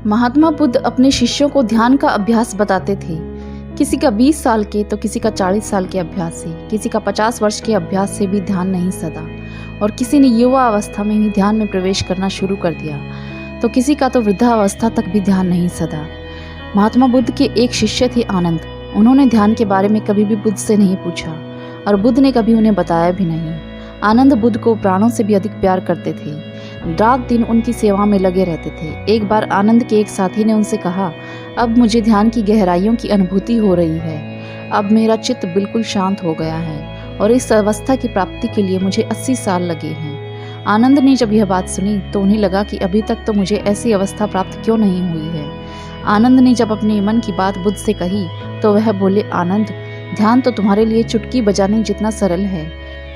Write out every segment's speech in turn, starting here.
महात्मा बुद्ध अपने शिष्यों को ध्यान का अभ्यास बताते थे। किसी का 20 साल के तो किसी का 40 साल के अभ्यास से, किसी का 50 वर्ष के अभ्यास से भी ध्यान नहीं सदा, और किसी ने युवा अवस्था में ही ध्यान में प्रवेश करना शुरू कर दिया तो किसी का तो वृद्धावस्था तक भी ध्यान नहीं सदा। महात्मा बुद्ध के एक शिष्य थे आनंद। उन्होंने ध्यान के बारे में कभी भी बुद्ध से नहीं पूछा और बुद्ध ने कभी उन्हें बताया भी नहीं। आनंद बुद्ध को प्राणों से भी अधिक प्यार करते थे, रात दिन उनकी सेवा में लगे रहते थे। एक बार आनंद के एक साथी ने उनसे कहा, अब मुझे ध्यान की गहराइयों की अनुभूति हो रही है। अब मेरा चित्त बिल्कुल शांत हो गया है और इस अवस्था की प्राप्ति के लिए मुझे 80 साल लगे हैं। आनंद ने जब यह बात सुनी तो उन्हें लगा कि अभी तक तो मुझे ऐसी अवस्था प्राप्त क्यों नहीं हुई है। आनंद ने जब अपने मन की बात बुद्ध से कही तो वह बोले, आनंद, ध्यान तो तुम्हारे लिए चुटकी बजाने जितना सरल है।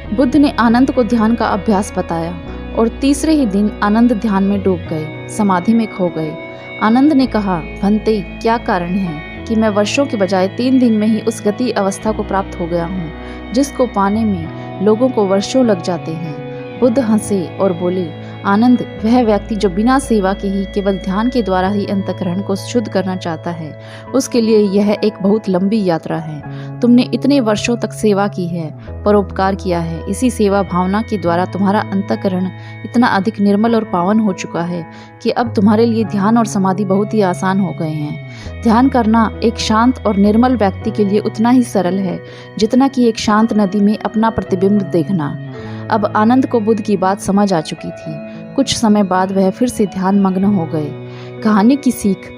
बुद्ध ने आनंद को ध्यान का अभ्यास बताया और तीसरे ही दिन आनंद ध्यान में डूब गए, समाधि में खो गए। आनंद ने कहा, भंते, क्या कारण है कि मैं वर्षों के बजाय 3 दिन में ही उस गति अवस्था को प्राप्त हो गया हूँ जिसको पाने में लोगों को वर्षों लग जाते हैं। बुद्ध हंसे और बोले, आनंद, वह व्यक्ति जो बिना सेवा के ही केवल ध्यान के द्वारा ही अंतःकरण को शुद्ध करना चाहता है, उसके लिए यह एक बहुत लंबी यात्रा है। तुमने इतने वर्षों तक सेवा की है, परोपकार किया है। इसी सेवा भावना के द्वारा तुम्हारा अंतःकरण इतना अधिक निर्मल और पावन हो चुका है कि अब तुम्हारे लिए ध्यान और समाधि बहुत ही आसान हो गए हैं। ध्यान करना एक शांत और निर्मल व्यक्ति के लिए उतना ही सरल है जितना कि एक शांत नदी में अपना प्रतिबिंब देखना। अब आनंद को बुद्ध की बात समझ आ चुकी थी। कुछ समय बाद वह फिर से ध्यान मग्न हो गए। कहानी की सीख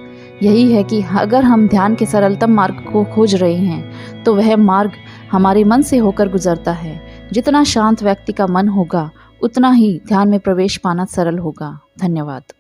यही है कि अगर हम ध्यान के सरलतम मार्ग को खोज रहे हैं तो वह मार्ग हमारे मन से होकर गुजरता है। जितना शांत व्यक्ति का मन होगा उतना ही ध्यान में प्रवेश पाना सरल होगा। धन्यवाद।